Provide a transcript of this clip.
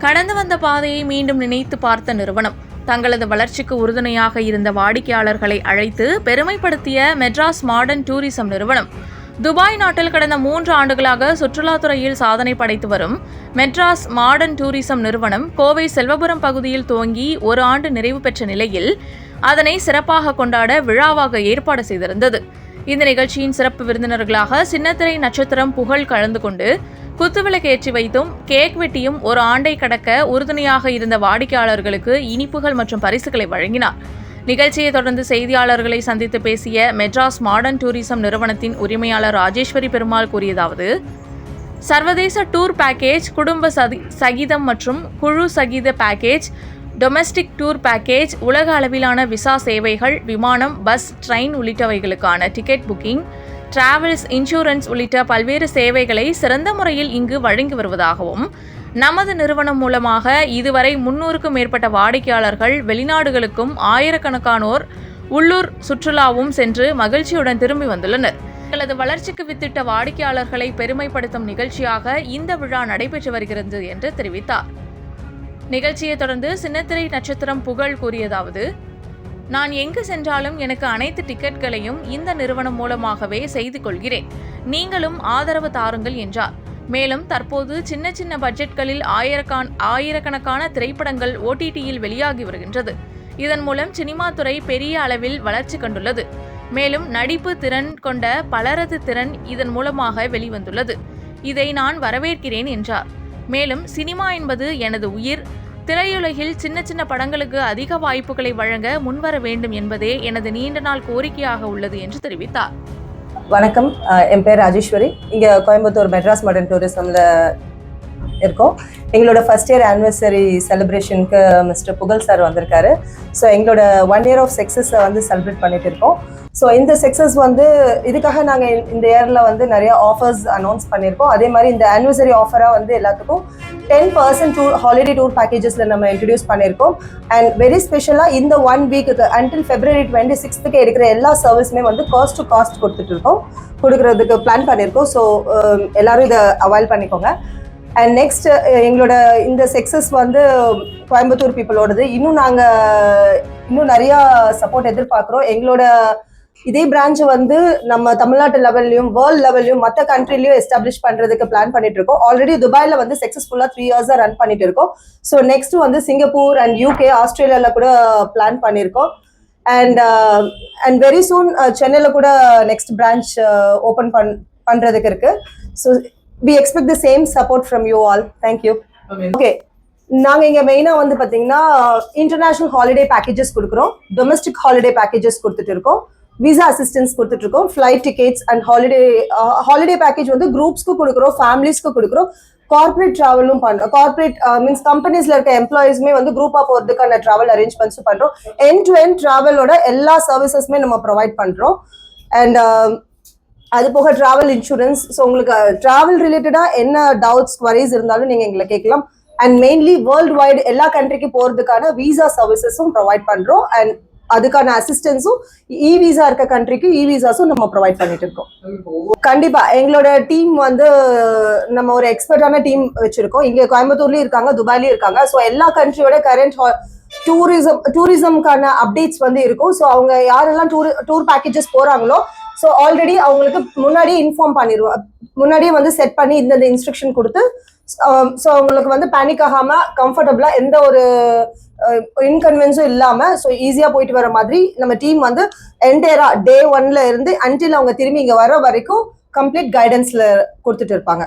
கடந்து வந்த பாதையை மீண்டும் நினைத்து பார்த்த நிறுவனம் தங்களது வளர்ச்சிக்கு உறுதுணையாக இருந்த வாடிக்கையாளர்களை அழைத்து பெருமைப்படுத்திய மெட்ராஸ் மாடர்ன் டூரிசம் நிறுவனம். துபாய் நாட்டில் கடந்த 3 ஆண்டுகளாக சுற்றுலாத்துறையில் சாதனை படைத்து வரும் மெட்ராஸ் மாடர்ன் டூரிசம் நிறுவனம் கோவை செல்வபுரம் பகுதியில் துவங்கி 1 ஆண்டு நிறைவு பெற்ற நிலையில் அதனை சிறப்பாக கொண்டாட விழாவாக ஏற்பாடு செய்திருந்தது. இந்த நிகழ்ச்சியின் சிறப்பு விருந்தினர்களாக சின்னத்திரை நட்சத்திரம் புகழ் கலந்து கொண்டு குத்துவிளக்கு ஏற்றி வைத்தும் கேக் வெட்டியும் 1 ஆண்டை கடக்க உறுதுணையாக இருந்த வாடிக்கையாளர்களுக்கு இனிப்புகள் மற்றும் பரிசுகளை வழங்கினார். நிகழ்ச்சியை தொடர்ந்து செய்தியாளர்களை சந்தித்து பேசிய மெட்ராஸ் மாடர்ன் டூரிசம் நிறுவனத்தின் உரிமையாளர் ராஜேஸ்வரி பெருமாள் கூறியதாவது: சர்வதேச டூர் பேக்கேஜ், குடும்ப சகிதம் மற்றும் குழு சகித பேக்கேஜ், டொமெஸ்டிக் டூர் பேக்கேஜ், உலக அளவிலான விசா சேவைகள், விமானம், பஸ், ட்ரெயின் உள்ளிட்டவைகளுக்கான டிக்கெட் புக்கிங், டிராவல்ஸ், இன்சூரன்ஸ் உள்ளிட்ட பல்வேறு சேவைகளை சிறந்த முறையில் இங்கு வழங்கி வருவதாகவும், நமது நிறுவனம் மூலமாக இதுவரை 300க்கும் மேற்பட்ட வாடிக்கையாளர்கள் வெளிநாடுகளுக்கும் ஆயிரக்கணக்கானோர் உள்ளூர் சுற்றுலாவும் சென்று மகிழ்ச்சியுடன் திரும்பி வந்துள்ளனர். தங்களது வளர்ச்சிக்கு வித்திட்ட வாடிக்கையாளர்களை பெருமைப்படுத்தும் நிகழ்ச்சியாக இந்த விழா நடைபெற்று வருகிறது என்று தெரிவித்தார். நிகழ்ச்சியை தொடர்ந்து சின்னத்திரை நட்சத்திரம் புகழ் கூறியதாவது: நான் எங்கு சென்றாலும் எனக்கு அனைத்து டிக்கெட்களையும் இந்த நிறுவனம் மூலமாகவே செய்து கொள்கிறேன். நீங்களும் ஆதரவு தாருங்கள் என்றார். மேலும் தற்போது சின்ன பட்ஜெட்களில் ஆயிரக்கணக்கான திரைப்படங்கள் OTTயில் வெளியாகி வருகின்றது. இதன் மூலம் சினிமா துறை பெரிய அளவில் வளர்ச்சி கண்டுள்ளது. மேலும் நடிப்பு திறன் கொண்ட பலரது திறன் இதன் மூலமாக வெளிவந்துள்ளது. இதை நான் வரவேற்கிறேன் என்றார். மேலும் சினிமா என்பது எனது உயிர். திரையுலகில் சின்ன படங்களுக்கு அதிக வாய்ப்புகளை வழங்க முன்வர வேண்டும் என்பதே எனது நீண்ட நாள் கோரிக்கையாக உள்ளது என்று தெரிவித்தார். வணக்கம், என் பேர் ராஜேஸ்வரி. இங்கே கோயம்புத்தூர் மெட்ராஸ் மாடர்ன் டூரிசமில் இருக்கோம். எங்களோட ஃபர்ஸ்ட் இயர் ஆனிவர்சரி செலிப்ரேஷனுக்கு மிஸ்டர் புகழ் சார் வந்திருக்காரு. ஸோ எங்களோட 1 year ஆஃப் சக்ஸஸை வந்து செலிப்ரேட் பண்ணிட்டு இருக்கோம். ஸோ இந்த சக்ஸஸ் வந்து இதுக்காக நாங்கள் இந்த இயரில் வந்து நிறைய ஆஃபர்ஸ் அனௌன்ஸ் பண்ணியிருக்கோம். அதே மாதிரி இந்த ஆனிவர்சரி ஆஃபராக வந்து எல்லாத்துக்கும் 10% ஹாலிடே டூர் பேக்கேஜஸில் நம்ம இன்ட்ரடியூஸ் பண்ணியிருக்கோம். அண்ட் வெரி ஸ்பெஷலாக இந்த 1 வீக்குக்கு அன்டில் February 26th எடுக்கிற எல்லா சர்வீஸுமே வந்து காஸ்ட் டு காஸ்ட் கொடுக்குறதுக்கு பிளான் பண்ணியிருக்கோம். ஸோ எல்லாரும் இதை அவாய்ட் பண்ணிக்கோங்க. அண்ட் நெக்ஸ்ட் எங்களோட இந்த சக்ஸஸ் வந்து கோயம்புத்தூர் பீப்புளோடது. இன்னும் நிறையா சப்போர்ட் எதிர்பார்க்குறோம். எங்களோட இதே பிரான்ச்சை வந்து நம்ம தமிழ்நாட்டு லெவல்லையும் வேர்ல்ட் லெவல்லையும் மற்ற கண்ட்ரிலையும் எஸ்டாப்ளிஷ் பண்ணுறதுக்கு பிளான் பண்ணிட்டு இருக்கோம். ஆல்ரெடி துபாயில் வந்து சக்ஸஸ்ஃபுல்லாக 3 years ரன் பண்ணிட்டு இருக்கோம். ஸோ நெக்ஸ்ட் வந்து சிங்கப்பூர் அண்ட் UK, ஆஸ்திரேலியாவில் கூட பிளான் பண்ணியிருக்கோம். அண்ட் வெரி சூன் சென்னையில் கூட நெக்ஸ்ட் பிரான்ச் ஓப்பன் பண்ணுறதுக்கு இருக்கு. So we expect the same support from you all. Thank you. Okay. நாங்கள் இங்கே மெயினாக வந்து பார்த்தீங்கன்னா இன்டர்நேஷ்னல் ஹாலிடே பேக்கேஜஸ் கொடுக்குறோம், டொமஸ்டிக் ஹாலிடே பேக்கேஜஸ் கொடுத்துட்டு இருக்கோம், விசா அசிஸ்டன்ஸ் கொடுத்துட்டு இருக்கோம், flight tickets and holiday package வந்து குரூப்ஸ்க்கு கொடுக்குறோம், ஃபேமிலிஸ்க்கு கொடுக்குறோம், கார்பரேட் ட்ராவலும் பண்ணுறோம். கார்பரேட் மீன்ஸ் கம்பெனிஸ்ல இருக்க எம்ப்ளாயிஸ்மே வந்து குரூப்பாக போகிறதுக்கான ட்ராவல் அரேஞ்ச்மெண்ட்ஸும் பண்ணுறோம். எண்ட் டு எண்ட் ட்ராவலோட எல்லா சர்வீசஸுமே நம்ம ப்ரொவைட் பண்ணுறோம். அண்ட் அது போக ட்ராவல் இன்சூரன்ஸ். ஸோ உங்களுக்கு ட்ராவல் ரிலேட்டடாக என்ன டவுட்ஸ், குவரிஸ் இருந்தாலும் நீங்கள் எங்களை கேட்கலாம். அண்ட் மெயின்லி வேர்ல்டு வைடு எல்லா கண்ட்ரிக்கு போகிறதுக்கான விசா சர்வீசஸும் ப்ரொவைட் பண்ணுறோம். அண்ட் அதுக்கான அசிஸ்டன்ஸும் விசா இருக்க கண்ட்ரிக்கு விசாஸும் நம்ம ப்ரொவைட் பண்ணிட்டு இருக்கோம். கண்டிப்பா எங்களோட டீம் வந்து நம்ம ஒரு எக்ஸ்பர்ட்டான டீம் வச்சிருக்கோம். இங்க கோயம்புத்தூர்லயும் இருக்காங்க, துபாய்லயும் இருக்காங்க. ஸோ எல்லா கண்ட்ரியோட கரண்ட் டூரிசம்கான அப்டேட்ஸ் வந்து இருக்கும். ஸோ அவங்க யாரெல்லாம் டூர் பேக்கேஜஸ் போறாங்களோ ஸோ ஆல்ரெடி அவங்களுக்கு முன்னாடியே இன்ஃபார்ம் பண்ணிடுவோம். முன்னாடியே வந்து செட் பண்ணி இந்த இன்ஸ்ட்ரக்ஷன் கொடுத்து ஸோ அவங்களுக்கு வந்து பேனிக் ஆகாம கம்ஃபர்டபுளா எந்த ஒரு இன்கன்வீனியன்ஸும் இல்லாம ஸோ ஈஸியா போயிட்டு வர மாதிரி நம்ம டீம் வந்து என்டையரா day 1ல இருந்து அன்டில் அவங்க திரும்பி இங்க வர வரைக்கும் கம்ப்ளீட் கைடன்ஸ்ல கொடுத்துட்டு இருப்பாங்க.